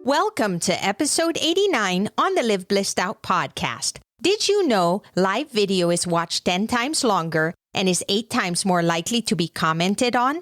Welcome to episode 89 on the Live Blissed Out podcast. Did you know live video is watched 10 times longer and is 8 times more likely to be commented on?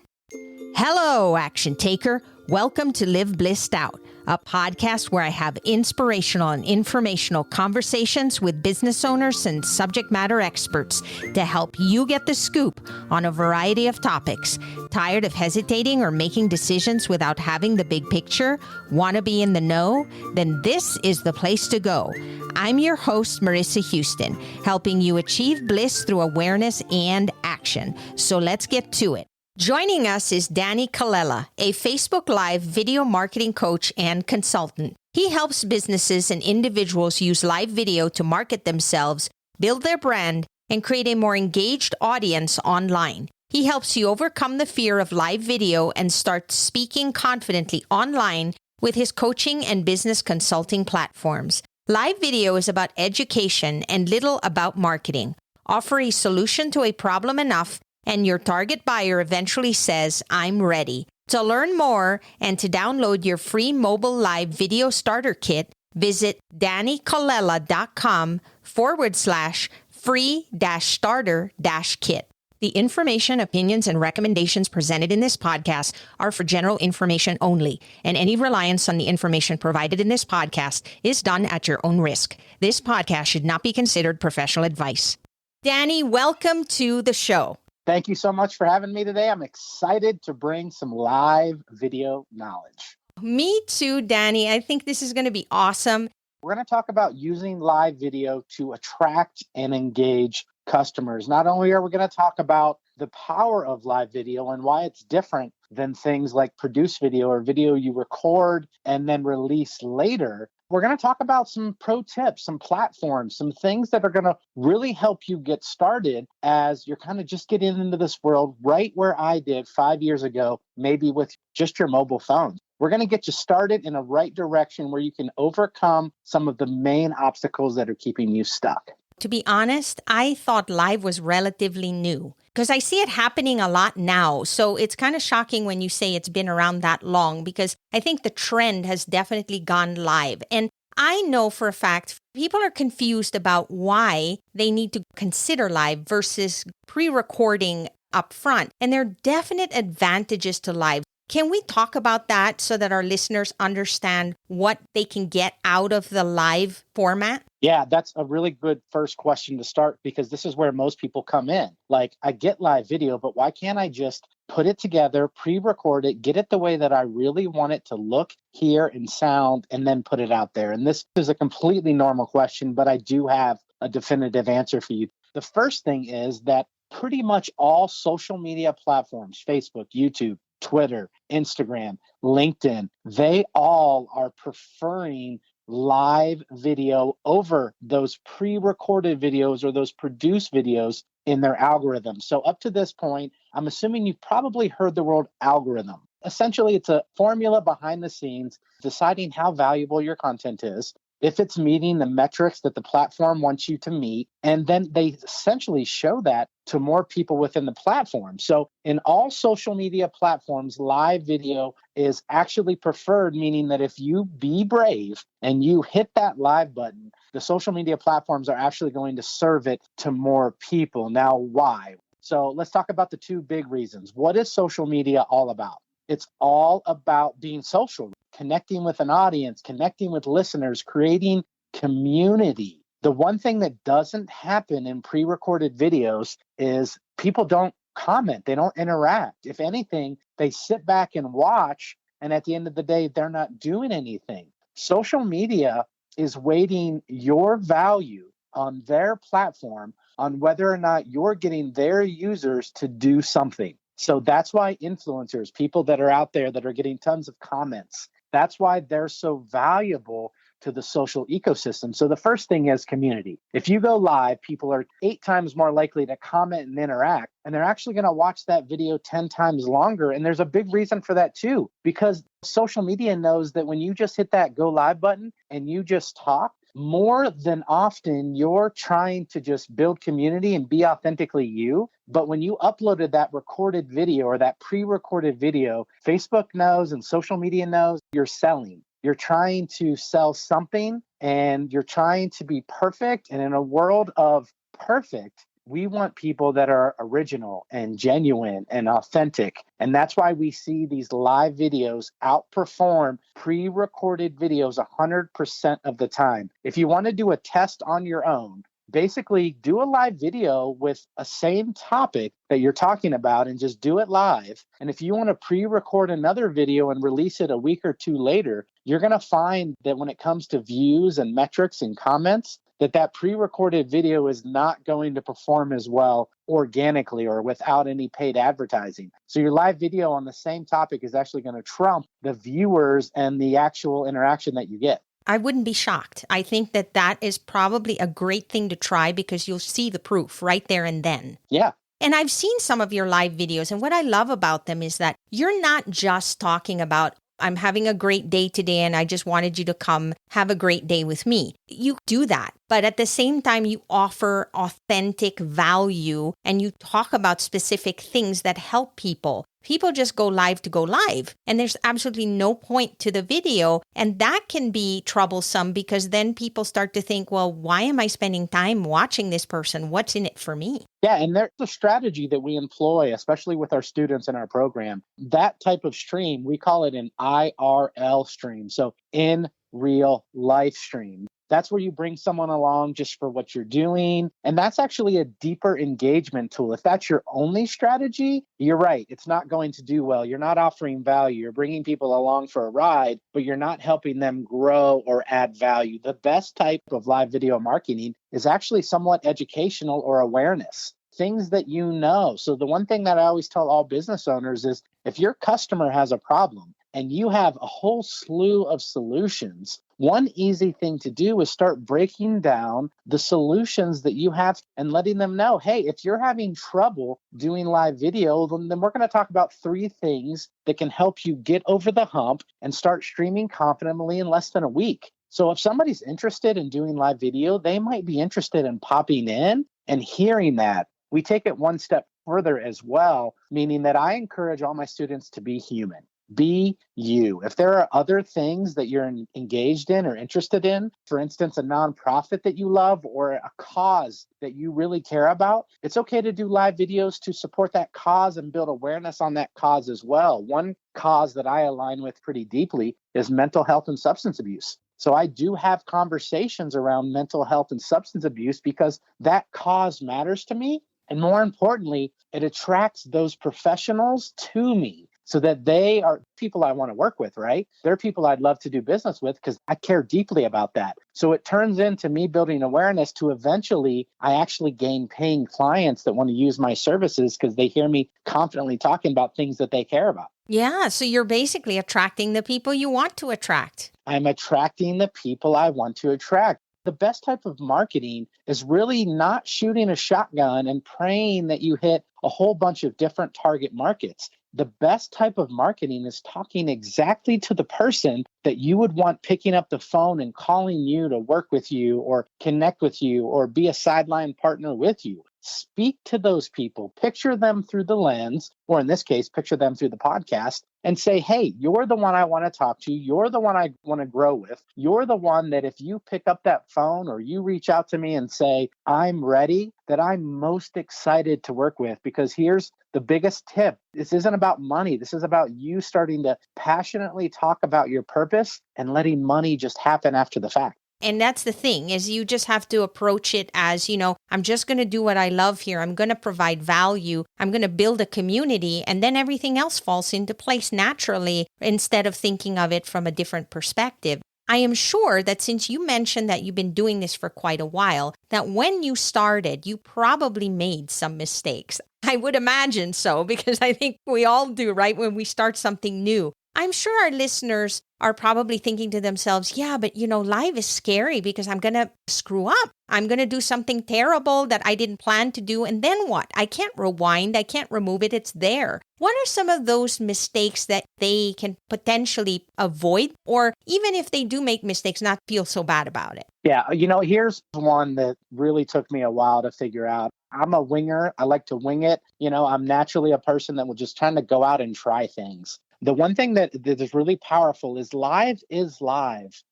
Hello, action taker. Welcome to Live Blissed Out, a podcast where I have inspirational and informational conversations with business owners and subject matter experts to help you get the scoop on a variety of topics. Tired of hesitating or making decisions without having the big picture? Want to be in the know? Then this is the place to go. I'm your host, Marissa Houston, helping you achieve bliss through awareness and action. So let's get to it. Joining us is Danny Colella, a Facebook Live video marketing coach and consultant. He helps businesses and individuals use live video to market themselves, build their brand, and create a more engaged audience online. He helps you overcome the fear of live video and start speaking confidently online with his coaching and business consulting platforms. Live video is about education and little about marketing. Offer a solution to a problem enough and your target buyer eventually says, I'm ready. To learn more and to download your free mobile live video starter kit, visit dannycolella.com/free-starter-kit. The information, opinions, and recommendations presented in this podcast are for general information only, and any reliance on the information provided in this podcast is done at your own risk. This podcast should not be considered professional advice. Danny, welcome to the show. Thank you so much for having me today. I'm excited to bring some live video knowledge. Me too, Danny. I think this is going to be awesome. We're going to talk about using live video to attract and engage customers. Not only are we going to talk about the power of live video and why it's different than things like produced video or video you record and then release later, we're going to talk about some pro tips, some platforms, some things that are going to really help you get started as you're kind of just getting into this world right where I did 5 years ago, maybe with just your mobile phone. We're going to get you started in a right direction where you can overcome some of the main obstacles that are keeping you stuck. To be honest, I thought live was relatively new because I see it happening a lot now. So it's kind of shocking when you say it's been around that long because I think the trend has definitely gone live. And I know for a fact people are confused about why they need to consider live versus pre-recording up front. And there are definite advantages to live. Can we talk about that so that our listeners understand what they can get out of the live format? Yeah, that's a really good first question to start because this is where most people come in. Like, I get live video, but why can't I just put it together, pre-record it, get it the way that I really want it to look, hear, and sound, and then put it out there? And this is a completely normal question, but I do have a definitive answer for you. The first thing is that pretty much all social media platforms, Facebook, YouTube, Twitter, Instagram, LinkedIn, they all are preferring live video over those pre-recorded videos or those produced videos in their algorithm. So up to this point, I'm assuming you've probably heard the word algorithm. Essentially, it's a formula behind the scenes deciding how valuable your content is, if it's meeting the metrics that the platform wants you to meet, and then they essentially show that to more people within the platform. So in all social media platforms, live video is actually preferred, meaning that if you be brave and you hit that live button, the social media platforms are actually going to serve it to more people. Now, why? So let's talk about the two big reasons. What is social media all about? It's all about being social, connecting with an audience, connecting with listeners, creating community. The one thing that doesn't happen in pre-recorded videos is people don't comment. They don't interact. If anything, they sit back and watch, and at the end of the day, they're not doing anything. Social media is weighting your value on their platform on whether or not you're getting their users to do something. So that's why influencers, people that are out there that are getting tons of comments, that's why they're so valuable to the social ecosystem. So the first thing is community. If you go live, people are 8 times more likely to comment and interact, and they're actually going to watch that video 10 times longer. And there's a big reason for that too, because social media knows that when you just hit that go live button and you just talk, more than often, you're trying to just build community and be authentically you. But when you uploaded that recorded video or that pre-recorded video, Facebook knows and social media knows you're selling. You're trying to sell something and you're trying to be perfect. And in a world of perfect, we want people that are original and genuine and authentic. And that's why we see these live videos outperform pre-recorded videos 100% of the time. If you want to do a test on your own, basically do a live video with a same topic that you're talking about and just do it live. And if you want to pre-record another video and release it a week or two later, you're going to find that when it comes to views and metrics and comments, that pre-recorded video is not going to perform as well organically or without any paid advertising. So your live video on the same topic is actually going to trump the viewers and the actual interaction that you get. I wouldn't be shocked. I think that is probably a great thing to try because you'll see the proof right there and then. Yeah. And I've seen some of your live videos, and what I love about them is that you're not just talking about, I'm having a great day today and I just wanted you to come have a great day with me. You do that, but at the same time, you offer authentic value and you talk about specific things that help people. People just go live to go live, and there's absolutely no point to the video. And that can be troublesome because then people start to think, well, why am I spending time watching this person? What's in it for me? Yeah, and there's a strategy that we employ, especially with our students in our program. That type of stream, we call it an IRL stream. So in real life stream. That's where you bring someone along just for what you're doing. And that's actually a deeper engagement tool. If that's your only strategy, you're right. It's not going to do well. You're not offering value. You're bringing people along for a ride, but you're not helping them grow or add value. The best type of live video marketing is actually somewhat educational or awareness. Things that you know. So the one thing that I always tell all business owners is if your customer has a problem and you have a whole slew of solutions, one easy thing to do is start breaking down the solutions that you have and letting them know, hey, if you're having trouble doing live video, then we're going to talk about 3 things that can help you get over the hump and start streaming confidently in less than a week. So if somebody's interested in doing live video, they might be interested in popping in and hearing that. We take it one step further as well, meaning that I encourage all my students to be human. Be you. If there are other things that you're engaged in or interested in, for instance, a nonprofit that you love or a cause that you really care about, it's okay to do live videos to support that cause and build awareness on that cause as well. One cause that I align with pretty deeply is mental health and substance abuse. So I do have conversations around mental health and substance abuse because that cause matters to me. And more importantly, it attracts those professionals to me so that they are people I want to work with, right? They're people I'd love to do business with because I care deeply about that. So it turns into me building awareness to eventually I actually gain paying clients that want to use my services because they hear me confidently talking about things that they care about. Yeah, so you're basically attracting the people you want to attract. I'm attracting the people I want to attract. The best type of marketing is really not shooting a shotgun and praying that you hit a whole bunch of different target markets. The best type of marketing is talking exactly to the person that you would want picking up the phone and calling you to work with you or connect with you or be a sideline partner with you. Speak to those people, picture them through the lens, or in this case, picture them through the podcast and say, hey, you're the one I want to talk to. You're the one I want to grow with. You're the one that if you pick up that phone or you reach out to me and say, I'm ready, that I'm most excited to work with. Because here's the biggest tip. This isn't about money. This is about you starting to passionately talk about your purpose and letting money just happen after the fact. And that's the thing, is you just have to approach it as, I'm just going to do what I love here. I'm going to provide value. I'm going to build a community, and then everything else falls into place naturally instead of thinking of it from a different perspective. I am sure that since you mentioned that you've been doing this for quite a while, that when you started, you probably made some mistakes. I would imagine so, because I think we all do, right? When we start something new. I'm sure our listeners are probably thinking to themselves, yeah, but live is scary because I'm going to screw up. I'm going to do something terrible that I didn't plan to do. And then what? I can't rewind. I can't remove it. It's there. What are some of those mistakes that they can potentially avoid? Or even if they do make mistakes, not feel so bad about it? Yeah, here's one that really took me a while to figure out. I'm a winger. I like to wing it. I'm naturally a person that will just try to go out and try things. The one thing that is really powerful is live,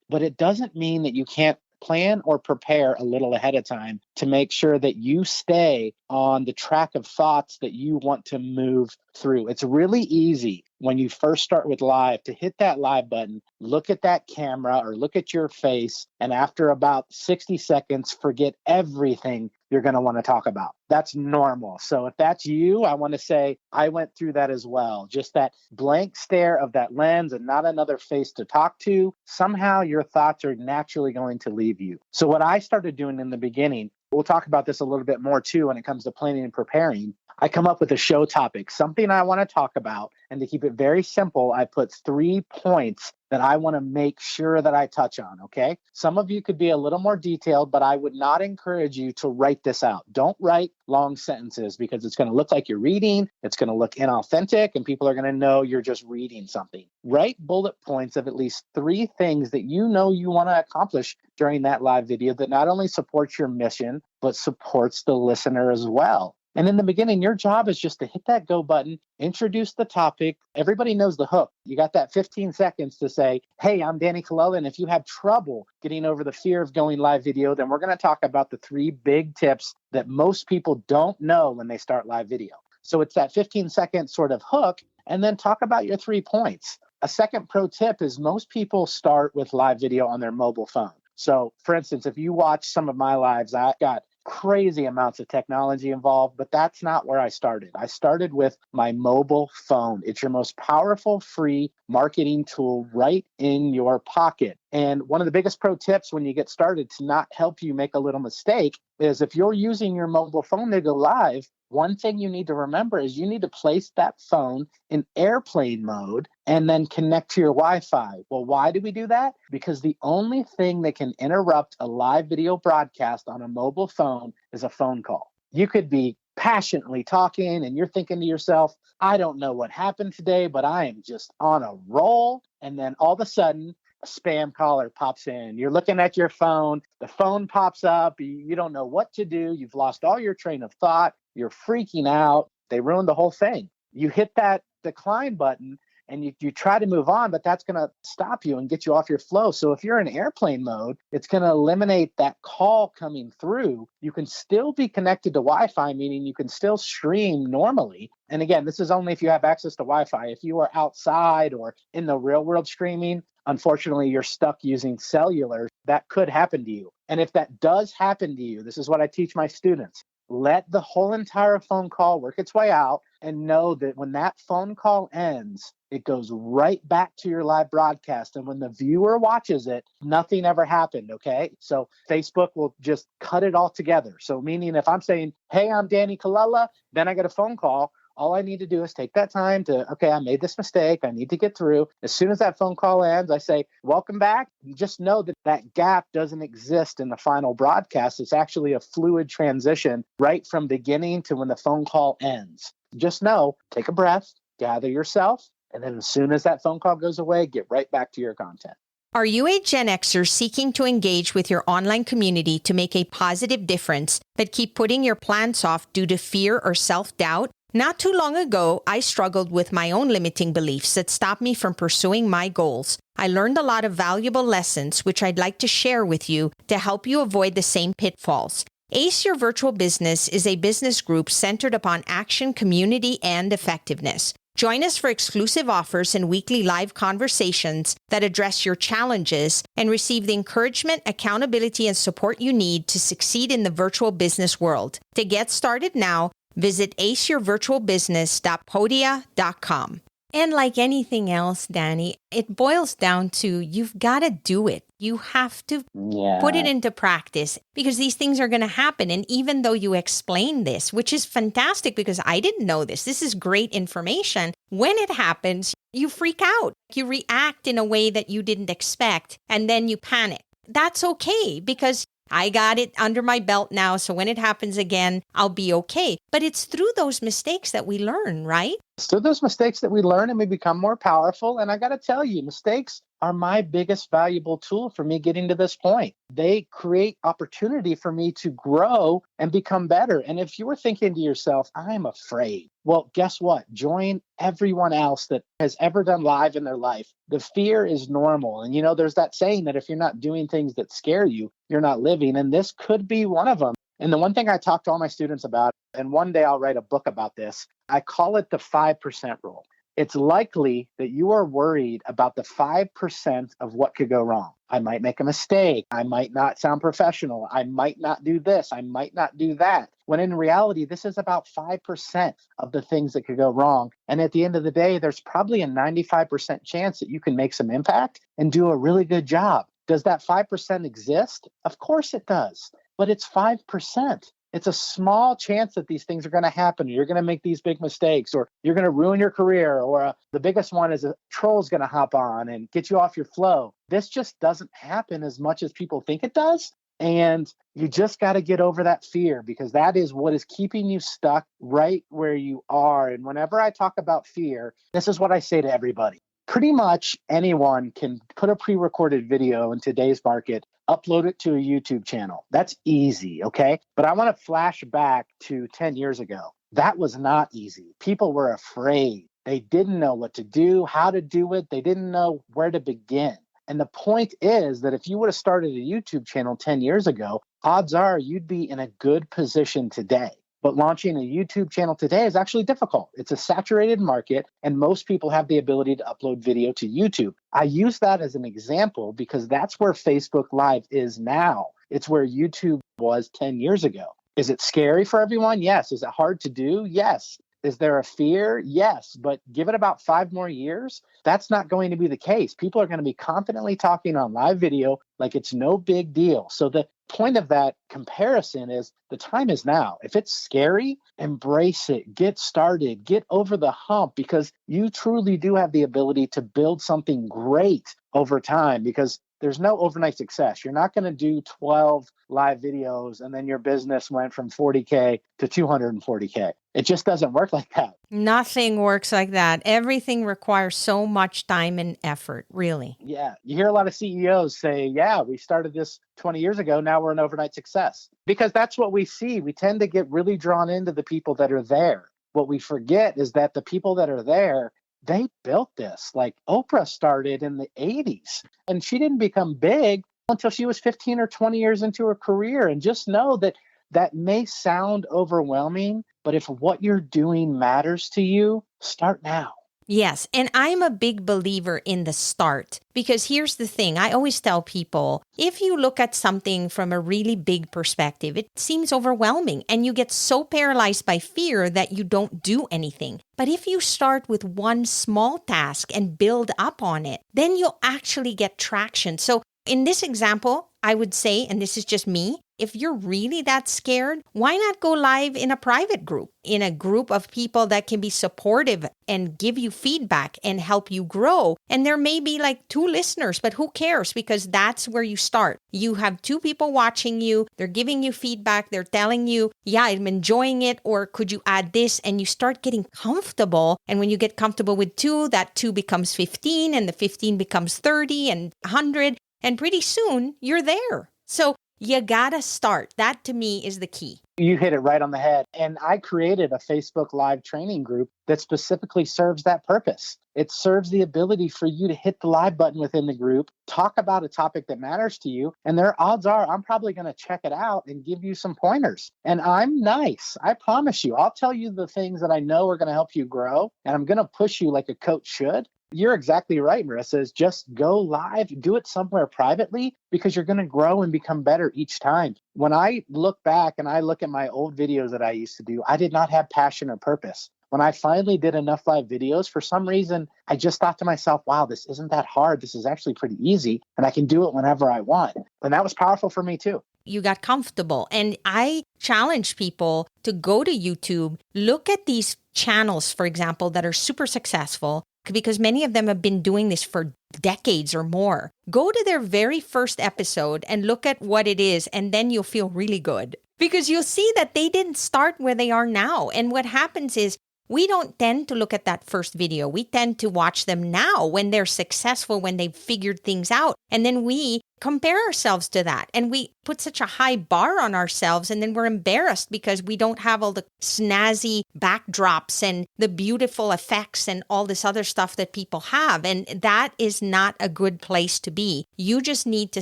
but it doesn't mean that you can't plan or prepare a little ahead of time to make sure that you stay on the track of thoughts that you want to move through. It's really easy when you first start with live to hit that live button, look at that camera or look at your face, and after about 60 seconds, forget everything you're going to want to talk about. That's normal. So if that's you, I want to say I went through that as well. Just that blank stare of that lens and not another face to talk to. Somehow your thoughts are naturally going to leave you. So what I started doing in the beginning, we'll talk about this a little bit more too when it comes to planning and preparing. I come up with a show topic, something I want to talk about. And to keep it very simple, I put 3 points that I want to make sure that I touch on, okay? Some of you could be a little more detailed, but I would not encourage you to write this out. Don't write long sentences because it's going to look like you're reading, it's going to look inauthentic, and people are going to know you're just reading something. Write bullet points of at least 3 things that you know you want to accomplish during that live video that not only supports your mission, but supports the listener as well. And in the beginning, your job is just to hit that go button, introduce the topic. Everybody knows the hook. You got that 15 seconds to say, hey, I'm Danny Colella, and if you have trouble getting over the fear of going live video, then we're going to talk about the 3 big tips that most people don't know when they start live video. So it's that 15-second sort of hook, and then talk about your 3 points. A second pro tip is most people start with live video on their mobile phone. So for instance, if you watch some of my lives, I got crazy amounts of technology involved, but that's not where I started. I started with my mobile phone. It's your most powerful free marketing tool right in your pocket. And one of the biggest pro tips when you get started to not help you make a little mistake is if you're using your mobile phone to go live, one thing you need to remember is you need to place that phone in airplane mode and then connect to your Wi-Fi. Well, why do we do that? Because the only thing that can interrupt a live video broadcast on a mobile phone is a phone call. You could be passionately talking and you're thinking to yourself, I don't know what happened today, but I am just on a roll. And then all of a sudden, a spam caller pops in. You're looking at your phone. The phone pops up. You don't know what to do. You've lost all your train of thought. You're freaking out. They ruined the whole thing. You hit that decline button and you try to move on, but that's going to stop you and get you off your flow. So if you're in airplane mode, it's going to eliminate that call coming through. You can still be connected to Wi-Fi, meaning you can still stream normally. And again, this is only if you have access to Wi-Fi. If you are outside or in the real world streaming, unfortunately, you're stuck using cellular. That could happen to you. And if that does happen to you, this is what I teach my students. Let the whole entire phone call work its way out and know that when that phone call ends, it goes right back to your live broadcast. And when the viewer watches it, nothing ever happened, okay? So Facebook will just cut it all together. So meaning if I'm saying, hey, I'm Danny Colella, then I get a phone call, all I need to do is take that time to, okay, I made this mistake. I need to get through. As soon as that phone call ends, I say, welcome back. You just know that that gap doesn't exist in the final broadcast. It's actually a fluid transition right from beginning to when the phone call ends. Just know, take a breath, gather yourself, and then as soon as that phone call goes away, get right back to your content. Are you a Gen Xer seeking to engage with your online community to make a positive difference, but keep putting your plans off due to fear or self-doubt? Not too long ago, I struggled with my own limiting beliefs that stopped me from pursuing my goals. I learned a lot of valuable lessons, which I'd like to share with you to help you avoid the same pitfalls. Ace Your Virtual Business is a business group centered upon action, community, and effectiveness. Join us for exclusive offers and weekly live conversations that address your challenges and receive the encouragement, accountability, and support you need to succeed in the virtual business world. To get started now, visit aceyourvirtualbusiness.podia.com. And like anything else, Danny, it boils down to you've got to do it. You have to put it into practice because these things are going to happen. And even though you explain this, which is fantastic because I didn't know this is great information. When it happens, you freak out. You react in a way that you didn't expect, and then you panic. That's okay because I got it under my belt now, so when it happens again, I'll be okay. But it's through those mistakes that we learn, right? It's through those mistakes that we learn and we become more powerful. And I got to tell you, mistakes are my biggest valuable tool for me getting to this point. They create opportunity for me to grow and become better. And if you were thinking to yourself, I'm afraid, well, guess what? Join everyone else that has ever done live in their life. The fear is normal. And there's that saying that if you're not doing things that scare you, you're not living. And this could be one of them. And the one thing I talk to all my students about, and one day I'll write a book about this, I call it the 5% rule. It's likely that you are worried about the 5% of what could go wrong. I might make a mistake. I might not sound professional. I might not do this. I might not do that. When in reality, this is about 5% of the things that could go wrong. And at the end of the day, there's probably a 95% chance that you can make some impact and do a really good job. Does that 5% exist? Of course it does, but it's 5%. It's a small chance that these things are going to happen. You're going to make these big mistakes, or you're going to ruin your career, or the biggest one is a troll's going to hop on and get you off your flow. This just doesn't happen as much as people think it does. And you just got to get over that fear, because that is what is keeping you stuck right where you are. And whenever I talk about fear, this is what I say to everybody. Pretty much anyone can put a pre-recorded video in today's market, upload it to a YouTube channel. That's easy, okay? But I want to flash back to 10 years ago. That was not easy. People were afraid. They didn't know what to do, how to do it. They didn't know where to begin. And the point is that if you would have started a YouTube channel 10 years ago, odds are you'd be in a good position today. But launching a YouTube channel today is actually difficult. It's a saturated market, and most people have the ability to upload video to YouTube. I use that as an example because that's where Facebook Live is now. It's where YouTube was 10 years ago. Is it scary for everyone? Yes. Is it hard to do? Yes. Is there a fear? Yes. But give it about 5 more years, that's not going to be the case. People are going to be confidently talking on live video like it's no big deal. So the point of that comparison is the time is now. If it's scary, embrace it, get started, get over the hump, because you truly do have the ability to build something great over time, because there's no overnight success. You're not going to do 12 live videos and then your business went from 40K to 240K. It just doesn't work like that. Nothing works like that. Everything requires so much time and effort, really. Yeah. You hear a lot of CEOs say, yeah, we started this 20 years ago. Now we're an overnight success, because that's what we see. We tend to get really drawn into the people that are there. What we forget is that the people that are there, they built this. Like Oprah started in the 80s, and she didn't become big until she was 15 or 20 years into her career. And just know that that may sound overwhelming, but if what you're doing matters to you, start now. Yes, and I'm a big believer in the start, because here's the thing. I always tell people, if you look at something from a really big perspective, it seems overwhelming and you get so paralyzed by fear that you don't do anything. But if you start with one small task and build up on it, then you'll actually get traction. So in this example, I would say, and this is just me, if you're really that scared, why not go live in a private group, in a group of people that can be supportive and give you feedback and help you grow? And there may be like 2 listeners, but who cares? Because that's where you start. You have 2 people watching you. They're giving you feedback. They're telling you, yeah, I'm enjoying it. Or could you add this? And you start getting comfortable. And when you get comfortable with 2, that 2 becomes 15, and the 15 becomes 30 and 100. And pretty soon you're there. So you gotta start. That to me is the key. You hit it right on the head. And I created a Facebook Live training group that specifically serves that purpose. It serves the ability for you to hit the live button within the group, talk about a topic that matters to you, and their odds are I'm probably going to check it out and give you some pointers. And I'm nice. I promise you. I'll tell you the things that I know are going to help you grow, and I'm going to push you like a coach should. You're exactly right, Marissa, is just go live, do it somewhere privately, because you're going to grow and become better each time. When I look back and I look at my old videos that I used to do, I did not have passion or purpose. When I finally did enough live videos, for some reason, I just thought to myself, wow, this isn't that hard. This is actually pretty easy, and I can do it whenever I want. And that was powerful for me too. You got comfortable. And I challenge people to go to YouTube, look at these channels, for example, that are super successful, because many of them have been doing this for decades or more. Go to their very first episode and look at what it is, and then you'll feel really good, because you'll see that they didn't start where they are now. And what happens is we don't tend to look at that first video. We tend to watch them now when they're successful, when they've figured things out. And then we compare ourselves to that. And we put such a high bar on ourselves. And then we're embarrassed because we don't have all the snazzy backdrops and the beautiful effects and all this other stuff that people have. And that is not a good place to be. You just need to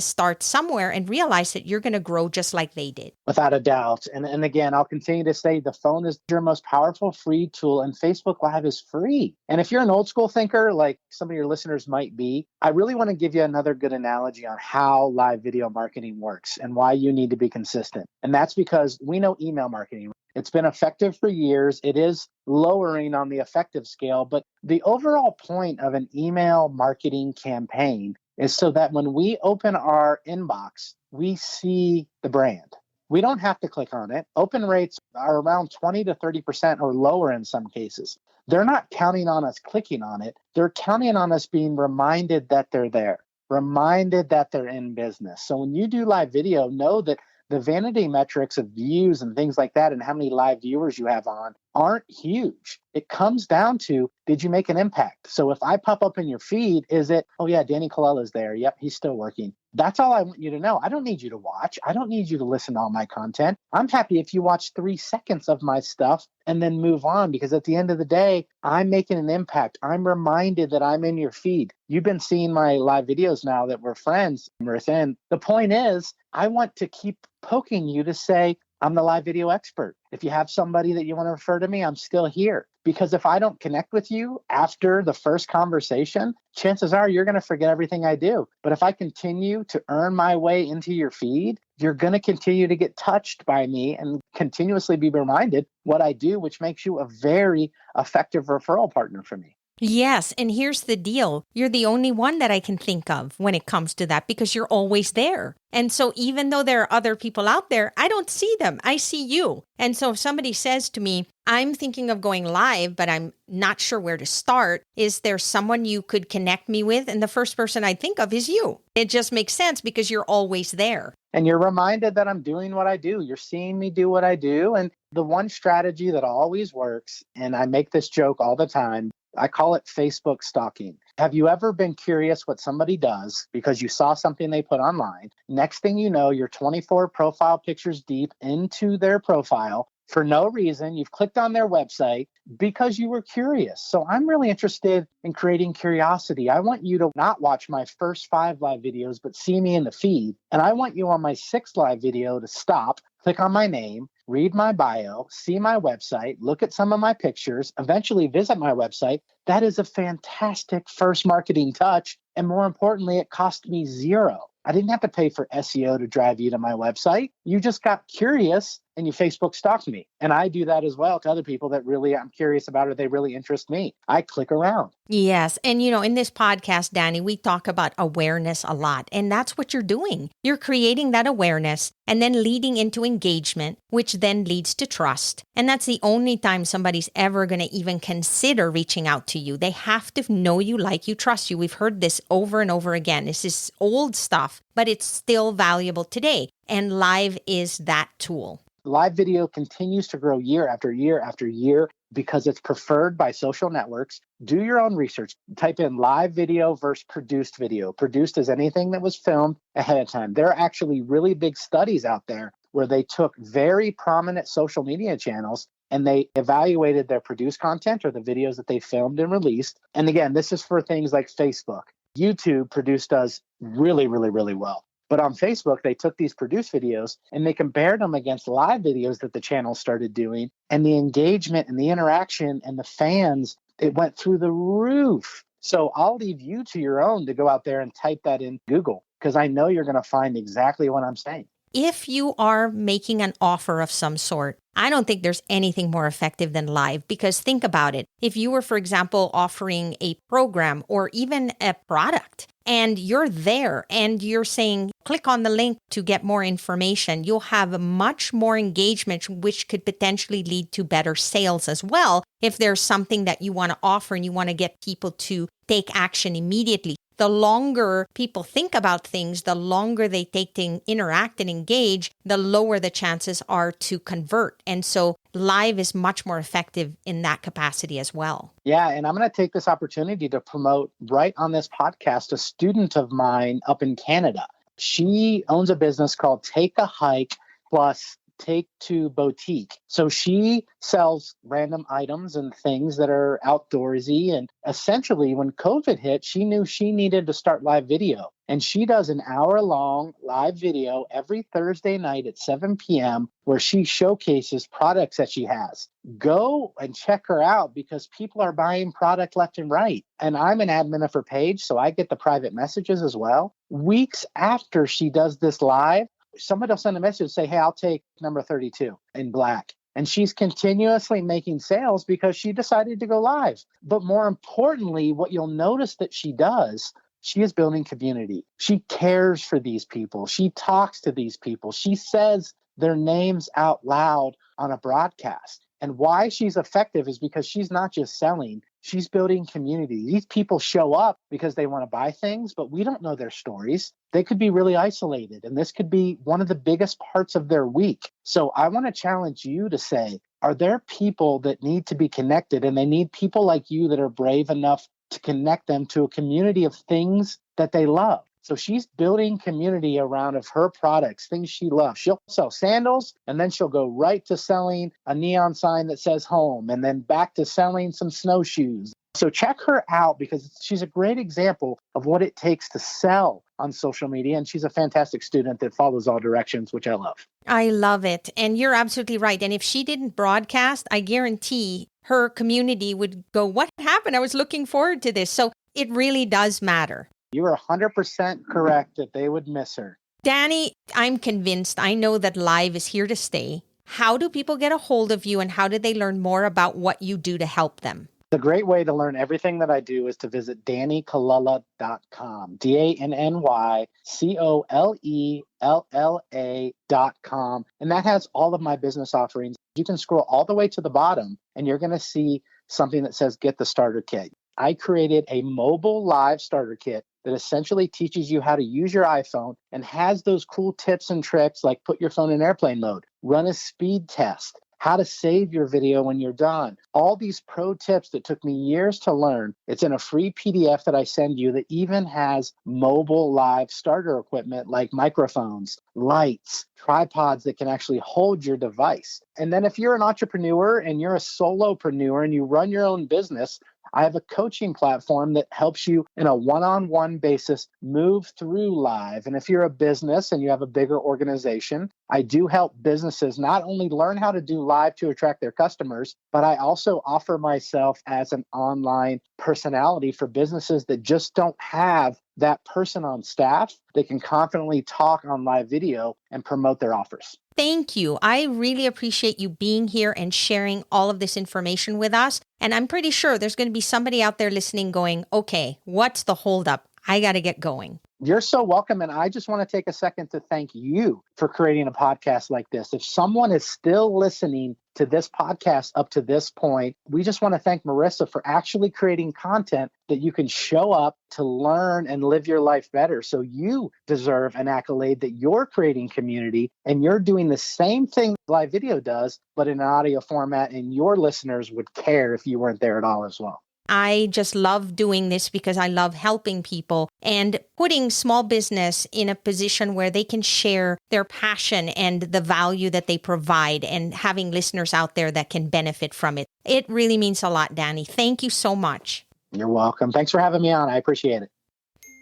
start somewhere and realize that you're going to grow just like they did. Without a doubt. And again, I'll continue to say the phone is your most powerful free tool, and Facebook Live is free. And if you're an old school thinker, like some of your listeners might be, I really want to give you another good analogy on how live video marketing works and why you need to be consistent. And that's because we know email marketing. It's been effective for years. It is lowering on the effective scale, but the overall point of an email marketing campaign is so that when we open our inbox, we see the brand. We don't have to click on it. Open rates are around 20 to 30% or lower in some cases. They're not counting on us clicking on it. They're counting on us being reminded that they're there, reminded that they're in business. So when you do live video, know that the vanity metrics of views and things like that and how many live viewers you have on aren't huge. It comes down to, did you make an impact? So if I pop up in your feed, is it, oh yeah, Danny Colella's there. Yep, he's still working. That's all I want you to know. I don't need you to watch. I don't need you to listen to all my content. I'm happy if you watch 3 seconds of my stuff and then move on, because at the end of the day, I'm making an impact. I'm reminded that I'm in your feed. You've been seeing my live videos now that we're friends, Marissa. And the point is, I want to keep poking you to say, I'm the live video expert. If you have somebody that you want to refer to me, I'm still here. Because if I don't connect with you after the first conversation, chances are you're going to forget everything I do. But if I continue to earn my way into your feed, you're going to continue to get touched by me and continuously be reminded what I do, which makes you a very effective referral partner for me. Yes. And here's the deal. You're the only one that I can think of when it comes to that, because you're always there. And so even though there are other people out there, I don't see them. I see you. And so if somebody says to me, I'm thinking of going live, but I'm not sure where to start, is there someone you could connect me with? And the first person I think of is you. It just makes sense because you're always there. And you're reminded that I'm doing what I do. You're seeing me do what I do. And the one strategy that always works, and I make this joke all the time, I call it Facebook stalking. Have you ever been curious what somebody does because you saw something they put online? Next thing you know, you're 24 profile pictures deep into their profile for no reason. You've clicked on their website because you were curious. So I'm really interested in creating curiosity. I want you to not watch my first 5 live videos, but see me in the feed. And I want you on my 6th live video to stop, click on my name, read my bio, see my website, look at some of my pictures, eventually visit my website. That is a fantastic first marketing touch. And more importantly, it cost me $0. I didn't have to pay for SEO to drive you to my website. You just got curious and you Facebook stalked me. And I do that as well to other people that really I'm curious about or they really interest me. I click around. Yes. And, in this podcast, Danny, we talk about awareness a lot. And that's what you're doing. You're creating that awareness and then leading into engagement, which then leads to trust. And that's the only time somebody's ever going to even consider reaching out to you. They have to know you, like you, trust you. We've heard this over and over again. This is old stuff, but it's still valuable today. And live is that tool. Live video continues to grow year after year after year because it's preferred by social networks. Do your own research. Type in live video versus produced video. Produced is anything that was filmed ahead of time. There are actually really big studies out there where they took very prominent social media channels and they evaluated their produced content or the videos that they filmed and released. And again, this is for things like Facebook. YouTube produced does really, really, really well. But on Facebook, they took these produced videos and they compared them against live videos that the channel started doing. And the engagement and the interaction and the fans, it went through the roof. So I'll leave you to your own to go out there and type that in Google, because I know you're going to find exactly what I'm saying. If you are making an offer of some sort, I don't think there's anything more effective than live, because think about it. If you were, for example, offering a program or even a product and you're there and you're saying, click on the link to get more information, you'll have much more engagement, which could potentially lead to better sales as well. If there's something that you want to offer and you want to get people to take action immediately. The longer people think about things, the longer they take to interact and engage, the lower the chances are to convert. And so live is much more effective in that capacity as well. Yeah, and I'm going to take this opportunity to promote right on this podcast a student of mine up in Canada. She owns a business called Take a Hike Plus Take to Boutique. So she sells random items and things that are outdoorsy. And essentially, when COVID hit, she knew she needed to start live video. And she does an hour-long live video every Thursday night at 7 p.m. where she showcases products that she has. Go and check her out because people are buying product left and right. And I'm an admin of her page, so I get the private messages as well. Weeks after she does this live, somebody will send a message and say, hey, I'll take number 32 in black. And she's continuously making sales because she decided to go live. But more importantly, what you'll notice that she does, she is building community. She cares for these people. She talks to these people. She says their names out loud on a broadcast. And why she's effective is because she's not just selling, she's building community. These people show up because they want to buy things, but we don't know their stories. They could be really isolated, and this could be one of the biggest parts of their week. So I want to challenge you to say, are there people that need to be connected, and they need people like you that are brave enough to connect them to a community of things that they love? So she's building community around of her products, things she loves. She'll sell sandals, and then she'll go right to selling a neon sign that says home, and then back to selling some snowshoes. So check her out because she's a great example of what it takes to sell on social media. And she's a fantastic student that follows all directions, which I love. I love it. And you're absolutely right. And if she didn't broadcast, I guarantee her community would go, what happened? I was looking forward to this. So it really does matter. You are 100% correct that they would miss her. Danny, I'm convinced. I know that live is here to stay. How do people get a hold of you and how do they learn more about what you do to help them? The great way to learn everything that I do is to visit DannyColella.com, DannyColella.com. And that has all of my business offerings. You can scroll all the way to the bottom and you're going to see something that says Get the Starter Kit. I created a mobile live starter kit that essentially teaches you how to use your iPhone and has those cool tips and tricks like put your phone in airplane mode, run a speed test, how to save your video when you're done. All these pro tips that took me years to learn. It's in a free PDF that I send you that even has mobile live starter equipment like microphones, lights, tripods that can actually hold your device. And then if you're an entrepreneur and you're a solopreneur and you run your own business, I have a coaching platform that helps you in a one-on-one basis move through live. And if you're a business and you have a bigger organization, I do help businesses not only learn how to do live to attract their customers, but I also offer myself as an online personality for businesses that just don't have that person on staff that can confidently talk on live video and promote their offers. Thank you. I really appreciate you being here and sharing all of this information with us. And I'm pretty sure there's going to be somebody out there listening going, okay, what's the holdup? I got to get going. You're so welcome. And I just want to take a second to thank you for creating a podcast like this. If someone is still listening to this podcast up to this point, we just want to thank Marissa for actually creating content that you can show up to learn and live your life better. So you deserve an accolade that you're creating community and you're doing the same thing live video does, but in an audio format, and your listeners would care if you weren't there at all as well. I just love doing this because I love helping people and putting small business in a position where they can share their passion and the value that they provide and having listeners out there that can benefit from it. It really means a lot, Danny. Thank you so much. You're welcome. Thanks for having me on. I appreciate it.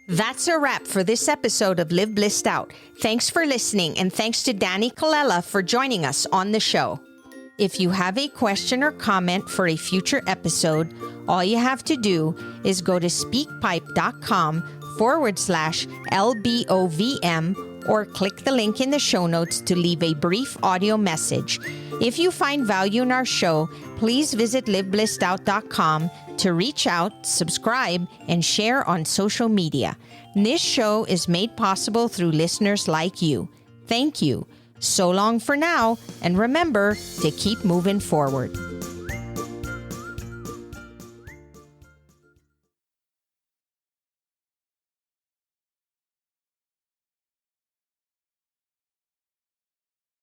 That's a wrap for this episode of Live Blissed Out. Thanks for listening, and thanks to Danny Colella for joining us on the show. If you have a question or comment for a future episode, all you have to do is go to speakpipe.com/LBOVM or click the link in the show notes to leave a brief audio message. If you find value in our show, please visit liveblissedout.com to reach out, subscribe, and share on social media. This show is made possible through listeners like you. Thank you. So long for now, and remember to keep moving forward.